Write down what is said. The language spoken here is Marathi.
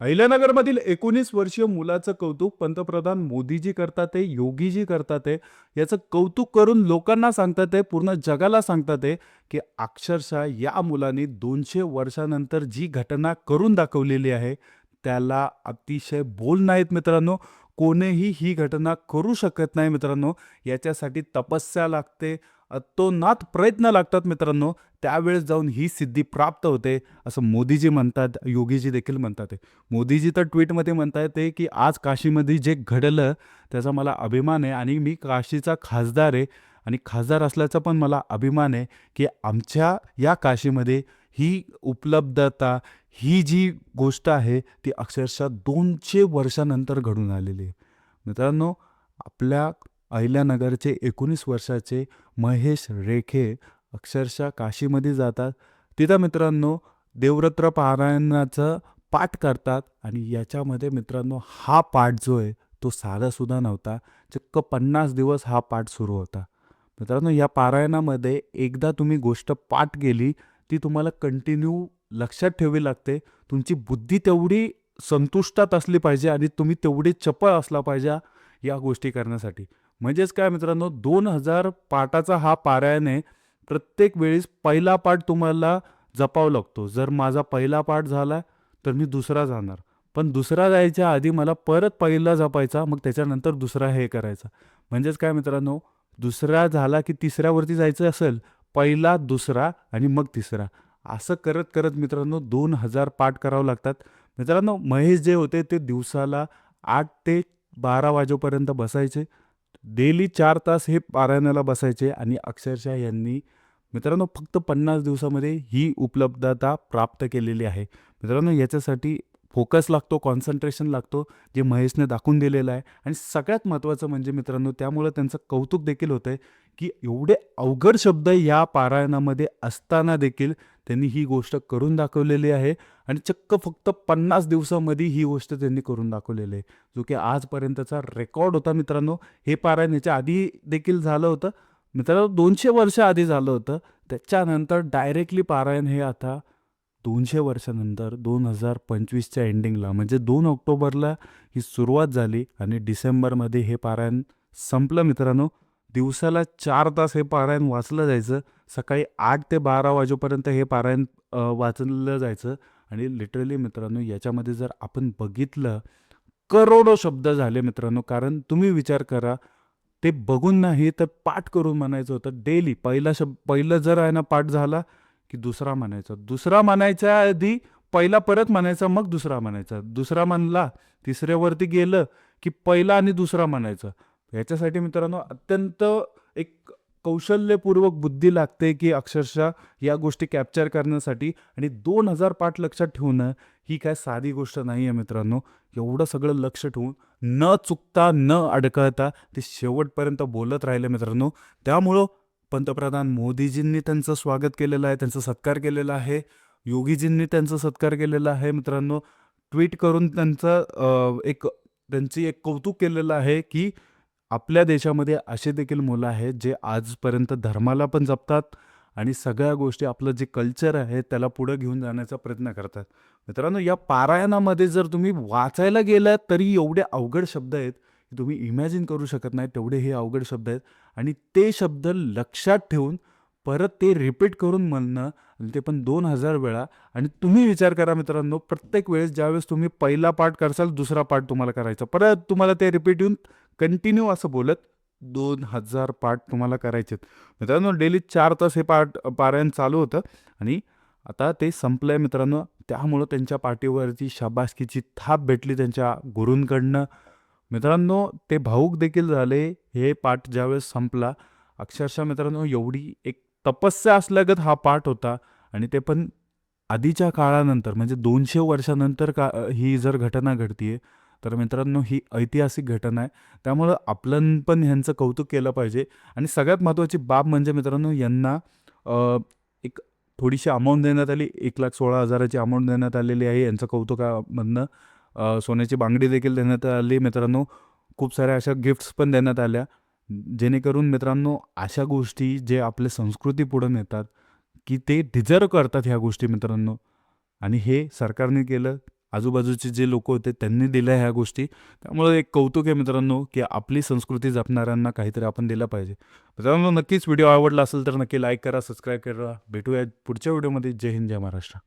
अहिल्यानगरमधील 19 वर्षीय मुलाचं कौतुक पंतप्रधान मोदीजी करतात आहे, योगीजी करतात आहे. याचं कौतुक करून लोकांना सांगतात आहे, पूर्ण जगाला सांगतात आहे, की अक्षरशः या मुलाने 200 वर्षानंतर जी घटना करून दाखवलेली आहे, त्याला अतिशय बोल नाहीत मित्रांनो. कोणीही ही घटना करू शकत नाही मित्रांनो. याच्यासाठी तपस्या लागते, अतोनात प्रयत्न लागतात मित्रांनो. त्यावेळेस जाऊन ही सिद्धी प्राप्त होते, असं मोदीजी म्हणतात, योगीजी देखील म्हणतात आहे. मोदीजी तर ट्विटमध्ये म्हणतायत ते, की आज काशीमध्ये जे घडलं त्याचा मला अभिमान आहे आणि मी काशीचा खासदार आहे आणि खासदार असल्याचा पण मला अभिमान आहे, की आमच्या या काशीमध्ये ही उपलब्धता, ही जी गोष्ट आहे ती अक्षरशः 200 वर्षानंतर घडून आलेली आहे. मित्रांनो, आपल्या अहिल्यानगरचे 19 वर्षाचे महेश रेखे अक्षरशः काशीमध्ये जातात. तिथं मित्रांनो देवरत्र पारायणाचं पाठ करतात आणि याच्यामध्ये मित्रांनो हा पाठ जो आहे तो साधासुद्धा नव्हता. चक्क 50 दिवस हा पाठ सुरू होता. मित्रांनो या पारायणामध्ये एकदा तुम्ही गोष्ट पाठ केली, ती तुम्हाला कंटिन्यू लक्षात ठेवावी लागते. तुमची बुद्धी तेवढी संतुष्टात असली पाहिजे आणि तुम्ही तेवढे चपळ असला पाहिजे या गोष्टी करण्यासाठी. म्हणजेच काय मित्रांनो 2000 पाठाचा हा पारायण आहे. प्रत्येक वेळेस पहिला पाठ तुम्हाला जपावा लागतो. जर माझा पहिला पाठ झाला तर मी दुसरा जाणार. पण दुसरा जायच्या आधी मला परत पहिला जपायचा, मग त्याच्यानंतर दुसरा हे करायचा. म्हणजेच काय मित्रांनो, दुसरा झाला की तिसऱ्यावरती जायचं असेल, पहिला, दुसरा आणि मग तिसरा. असं करत मित्रांनो 2000 पाठ करावं लागतात. मित्रांनो महेश जे होते ते दिवसाला 8 ते 12 वाजेपर्यंत बसायचे. डेली 4 तास हे पारायणाला बसायचे आणि अक्षरशः यांनी मित्रांनो फक्त 50 दिवसामध्ये ही उपलब्धता प्राप्त केलेली आहे. मित्रांनो याच्यासाठी फोकस लागतो, कॉन्सन्ट्रेशन लागतो, जे महेशने दाखवून दिलेलं आहे. आणि सगळ्यात महत्त्वाचं म्हणजे मित्रांनो त्यामुळं त्यांचं कौतुक देखील होतं आहे, की एवढे अवघड शब्द या पारायणामध्ये असताना देखील त्यांनी ही गोष्ट करून दाखवलेली आहे आणि चक्क फक्त 50 दिवसामध्ये ही गोष्ट त्यांनी करून दाखवलेली आहे. जो की आजपर्यंतचा रेकॉर्ड होता मित्रांनो. हे पारायण याच्या आधी देखील झालं होतं. मित्रांनो 200 वर्ष आधी झालं होतं. त्याच्यानंतर डायरेक्टली पारायण हे आता 200 वर्षानंतर 2025च्या एंडिंगला म्हणजे 2 ऑक्टोबरला ही सुरुवात झाली आणि डिसेंबरमध्ये हे पारायण संपलं मित्रांनो. दिवसाला 4 तास हे पारायण वाचलं जायचं. सकाळी 8 ते 12 वाजेपर्यंत हे पारायण वाचलं जायचं आणि लिटरली मित्रांनो याच्यामध्ये जर आपण बघितलं, करोडो शब्द झाले मित्रांनो. कारण तुम्ही विचार करा, ते बघून नाही तर पाठ करून म्हणायचं होतं डेली. पहिलं जर आहे ना पाठ झाला, की दुसरा म्हणायचा. दुसरा म्हणायच्या आधी पहिला परत म्हणायचा, मग दुसरा म्हणायचा. दुसरा म्हणला, तिसऱ्यावरती गेलं, की पहिला आणि दुसरा म्हणायचं. याच्यासाठी मित्रांनो अत्यंत एक कौशल्यपूर्वक बुद्धी लागते, की अक्षरशः या गोष्टी कॅप्चर करण्यासाठी. आणि 2000 पाठ लक्षात ठेवणं ही काय साधी गोष्ट नाही आहे मित्रांनो. एवढं सगळं लक्ष ठेवून न चुकता, न अडकळता ते शेवटपर्यंत बोलत राहिले मित्रांनो. त्यामुळं पंतप्रधान मोदीजींनी त्यांचं स्वागत केलेलं आहे, त्यांचा सत्कार केलेला आहे. योगीजींनी त्यांचा सत्कार केलेला आहे मित्रांनो. ट्विट करून त्यांची एक कौतुक केलेलं आहे, की आपल्या देशामध्ये असे देखील मुलं आहेत, जे आजपर्यंत धर्माला पण जपतात आणि सगळ्या गोष्टी आपलं जे कल्चर आहे त्याला पुढे घेऊन जाण्याचा प्रयत्न करतात. मित्रांनो या पारायणामध्ये जर तुम्ही वाचायला गेलात तरी एवढे अवघड शब्द आहेत, की तुम्ही इमॅजिन करू शकत नाही तेवढे हे अवघड शब्द आहेत. आणि ते शब्द लक्षात ठेवून परत ते रिपीट करून म्हणणं आणि ते पण 2000 वेळा. आणि तुम्ही विचार करा मित्रांनो, प्रत्येक वेळेस ज्यावेळेस तुम्ही पहिला पाठ करसाल, दुसरा पाठ तुम्हाला करायचा. परत तुम्हाला ते रिपीट येऊन कंटिन्यू असं बोलत 2000 पाठ तुम्हाला करायचे आहेत. मित्रांनो डेली 4 तास हे पारायण चालू होतं आणि आता ते संपलंय मित्रांनो. त्यामुळं त्यांच्या पाठीवरती शाबासकीची थाप भेटली त्यांच्या गुरूंकडनं. मित्रांनो ते भावूक देखील झाले. हे पाठ ज्यावेळेस संपला, अक्षरशः मित्रांनो एवढी एक तपस्या असल्यागत हा पाठ होता आणि ते पण आधीच्या काळानंतर म्हणजे 200 वर्षानंतर ही जर घटना घडतीये, तर मित्रांनो ही ऐतिहासिक घटना आहे. त्यामुळं आपण पण ह्यांचं कौतुक केलं पाहिजे. आणि सगळ्यात महत्त्वाची बाब म्हणजे मित्रांनो यांना एक थोडीशी अमाऊंट देण्यात आली. 1,16,000ची अमाऊंट देण्यात आलेली आहे यांचं कौतुकामधनं. सोन्याची बांगडी देखील देण्यात आली मित्रांनो. खूप साऱ्या अशा गिफ्ट्स पण देण्यात आल्या. जेणेकरून मित्रांनो अशा गोष्टी जे आपल्या संस्कृती पुढे नेतात, की ते डिझर्व्ह करतात ह्या गोष्टी मित्रांनो. आणि हे सरकारने केलं. आजूबाजूचे जे लोक होते त्यांनी दिल्या ह्या गोष्टी. त्यामुळे एक कौतुक आहे मित्रांनो, की आपली संस्कृती जपणाऱ्यांना काहीतरी आपण दिलं पाहिजे. मित्रांनो, नक्कीच व्हिडिओ आवडला असेल तर नक्की लाईक करा, सबस्क्राईब करा. भेटूया पुढच्या व्हिडिओमध्ये. जय हिंद, जय महाराष्ट्र.